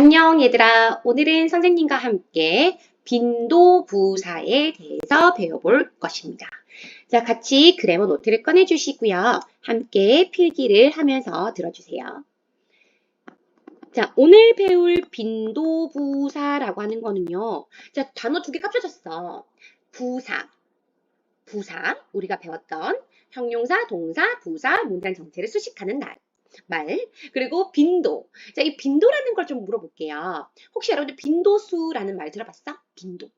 안녕 얘들아. 오늘은 선생님과 함께 빈도부사에 대해서 배워볼 것입니다. 자, 같이 그래머 노트를 꺼내주시고요. 함께 필기를 하면서 들어주세요. 자, 오늘 배울 빈도부사라고 하는 거는요. 자, 단어 두 개 합쳐졌어. 부사, 우리가 배웠던 형용사, 동사, 부사, 문장 전체를 수식하는 말, 그리고 빈도. 자, 이 빈도라는 걸 좀 물어볼게요. 혹시 여러분들 빈도수라는 말 들어봤어? 빈도.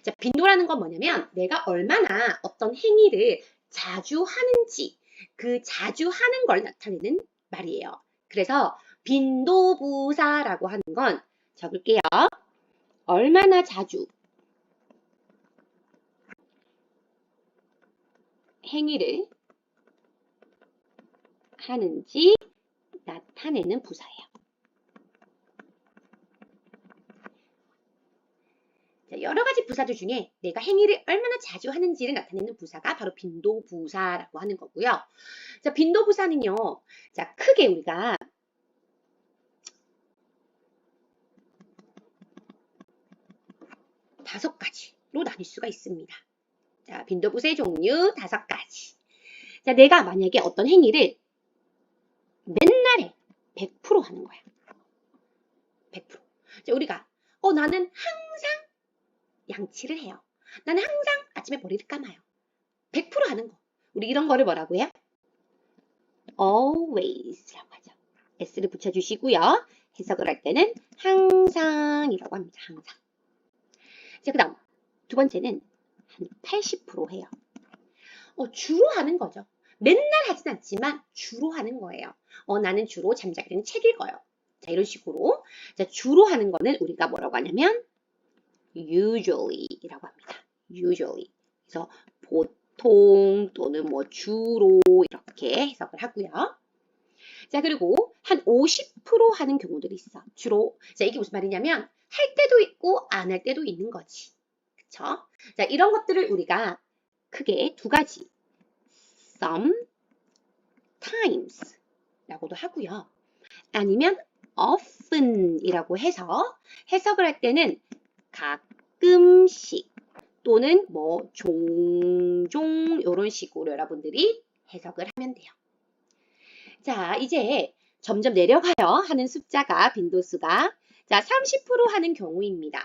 자, 빈도라는 건 뭐냐면 내가 얼마나 어떤 행위를 자주 하는지 그 자주 하는 걸 나타내는 말이에요. 그래서 빈도부사라고 하는 건 적을게요. 얼마나 자주 행위를 하는지 나타내는 부사예요. 자, 여러 가지 부사들 중에 내가 행위를 얼마나 자주 하는지를 나타내는 부사가 바로 빈도부사라고 하는 거고요. 자, 빈도부사는요. 자, 크게 우리가 다섯 가지로 나눌 수가 있습니다. 자, 빈도부사의 종류 5가지. 자, 내가 만약에 어떤 행위를 맨날에 100% 하는 거야. 100%. 자, 우리가 나는 항상 양치를 해요. 나는 항상 아침에 머리를 감아요. 100% 하는 거. 우리 이런 거를 뭐라고 해요? always라고 하죠. s를 붙여주시고요. 해석을 할 때는 항상이라고 합니다. 항상. 자, 그 다음 두 번째는 한 80% 해요. 주로 하는 거죠. 맨날 하진 않지만 주로 하는 거예요. 나는 주로 잠자기 전에 책 읽어요. 자, 이런 식으로. 자, 주로 하는 거는 우리가 뭐라고 하냐면 usually라고 합니다. usually. 그래서 보통 또는 뭐 주로 이렇게 해석을 하고요. 자, 그리고 한 50% 하는 경우들이 있어. 주로. 자, 이게 무슨 말이냐면 할 때도 있고 안 할 때도 있는 거지. 그쵸? 자, 이런 것들을 우리가 크게 두 가지. sometimes 라고도 하고요. 아니면 often 이라고 해서 해석을 할 때는 가끔씩 또는 뭐 종종 이런 식으로 여러분들이 해석을 하면 돼요. 자, 이제 점점 내려가요. 하는 숫자가 빈도수가. 자, 30% 하는 경우입니다.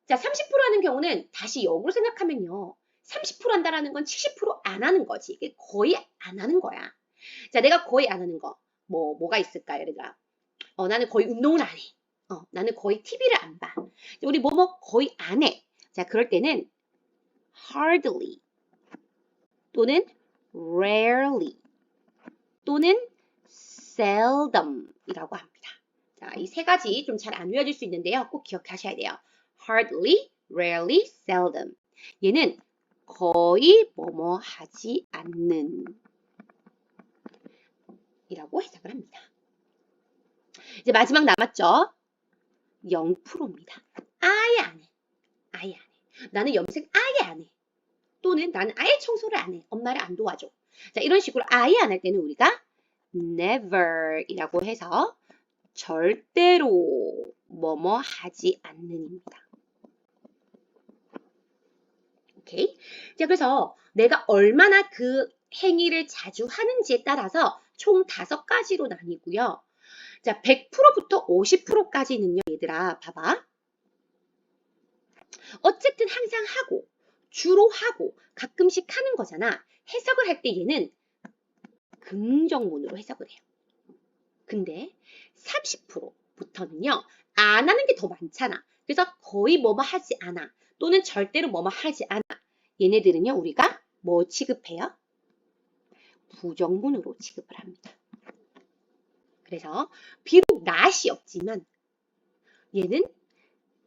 자, 30% 하는 경우는 다시 역으로 생각하면요. 30% 한다라는 건 70% 안 하는 거지. 이게 거의 안 하는 거야. 자, 내가 거의 안 하는 거. 뭐가 있을까요? 예를 들어. 나는 거의 운동을 안 해. 나는 거의 TV를 안 봐. 우리 거의 안 해. 자, 그럴 때는 hardly 또는 rarely 또는 seldom이라고 합니다. 자, 이 세 가지 좀 잘 안 외워질 수 있는데요. 꼭 기억하셔야 돼요. hardly, rarely, seldom. 얘는 거의 하지 않는 이라고 해석을 합니다. 이제 마지막 남았죠? 0%입니다. 아예 안 해. 아예 안 해. 나는 염색 아예 안 해. 또는 나는 아예 청소를 안 해. 엄마를 안 도와줘. 자, 이런 식으로 아예 안 할 때는 우리가 never 이라고 해서 절대로 하지 않는입니다. 오케이? 자, 그래서 내가 얼마나 그 행위를 자주 하는지에 따라서 총 5가지로 나뉘고요. 자, 100%부터 50%까지는요, 얘들아, 봐봐. 어쨌든 항상 하고, 주로 하고, 가끔씩 하는 거잖아. 해석을 할 때 얘는 긍정문으로 해석을 해요. 근데 30%부터는요, 안 하는 게 더 많잖아. 그래서 거의 하지 않아. 또는 절대로 하지 않아. 얘네들은요, 우리가 뭐 취급해요? 부정문으로 취급을 합니다. 그래서 비록 not이 없지만 얘는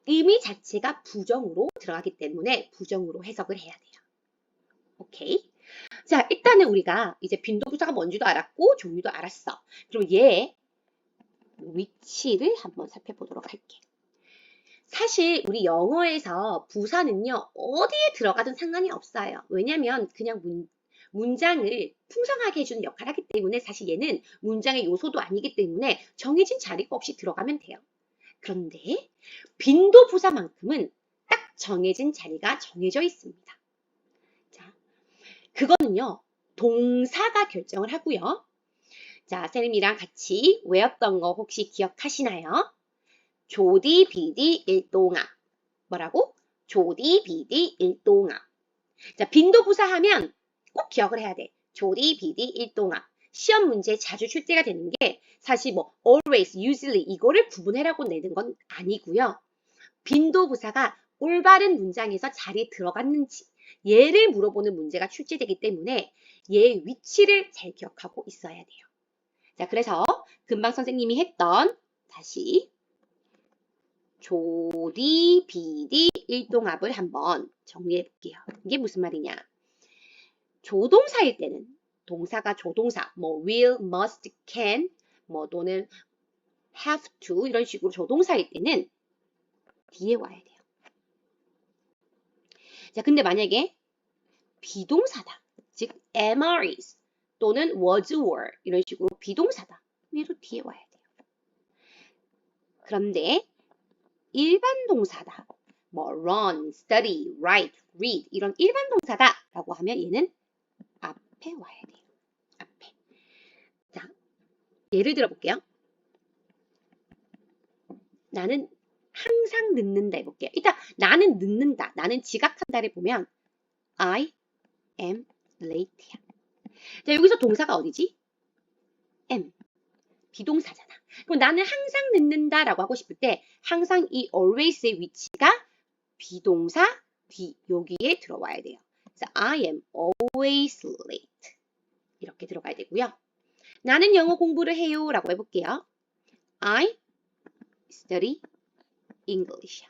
의미 자체가 부정으로 들어가기 때문에 부정으로 해석을 해야 돼요. 오케이? 자, 일단은 우리가 이제 빈도부사가 뭔지도 알았고 종류도 알았어. 그럼 얘 위치를 한번 살펴보도록 할게. 사실 우리 영어에서 부사는요, 어디에 들어가든 상관이 없어요. 왜냐면 그냥 문장을 풍성하게 해주는 역할을 하기 때문에 사실 얘는 문장의 요소도 아니기 때문에 정해진 자리가 없이 들어가면 돼요. 그런데 빈도 부사만큼은 딱 정해진 자리가 정해져 있습니다. 자, 그거는요, 동사가 결정을 하고요. 자, 쌤이랑 같이 외웠던 거 혹시 기억하시나요? 조디, 비디, 일동아. 뭐라고? 조디, 비디, 일동아. 자, 빈도 부사하면 꼭 기억을 해야 돼. 조디, 비디, 일동아. 시험 문제에 자주 출제가 되는 게 사실 뭐 always, usually 이거를 구분해라고 내는 건 아니고요. 빈도 부사가 올바른 문장에서 자리에 들어갔는지 얘를 물어보는 문제가 출제되기 때문에 얘의 위치를 잘 기억하고 있어야 돼요. 자, 그래서 금방 선생님이 했던 다시 조디, 비디, 일동합을 한번 정리해 볼게요. 이게 무슨 말이냐? 조동사일 때는 동사가 조동사, 뭐 will, must, can, 뭐 또는 have to 이런 식으로 조동사일 때는 뒤에 와야 돼요. 자, 근데 만약에 비동사다. 즉 am, is 또는 was, were 이런 식으로 비동사다. 얘도 뒤에 와야 돼요. 그런데 일반 동사다. 뭐 run, study, write, read 이런 일반 동사다라고 하면 얘는 앞에 와야 돼요. 앞에. 자, 예를 들어 볼게요. 나는 항상 늦는다 해볼게요. 일단 나는 늦는다, 나는 지각한다를 보면 I am late야. 자, 여기서 동사가 어디지? am. 비동사잖아. 그럼 나는 항상 늦는다라고 하고 싶을 때 항상 이 always의 위치가 비동사 뒤 여기에 들어와야 돼요. 그래서 I am always late. 이렇게 들어가야 되고요. 나는 영어 공부를 해요 라고 해볼게요. I study English.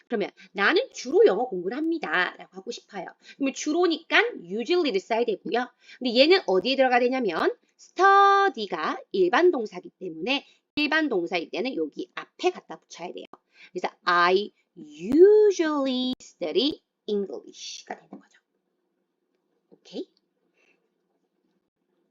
그러면 나는 주로 영어 공부를 합니다 라고 하고 싶어요. 그러면 주로니까 usually를 써야 되고요. 근데 얘는 어디에 들어가야 되냐면 study가 일반 동사이기 때문에 일반 동사일 때는 여기 앞에 갖다 붙여야 돼요. 그래서 I usually study English가 되는 거죠.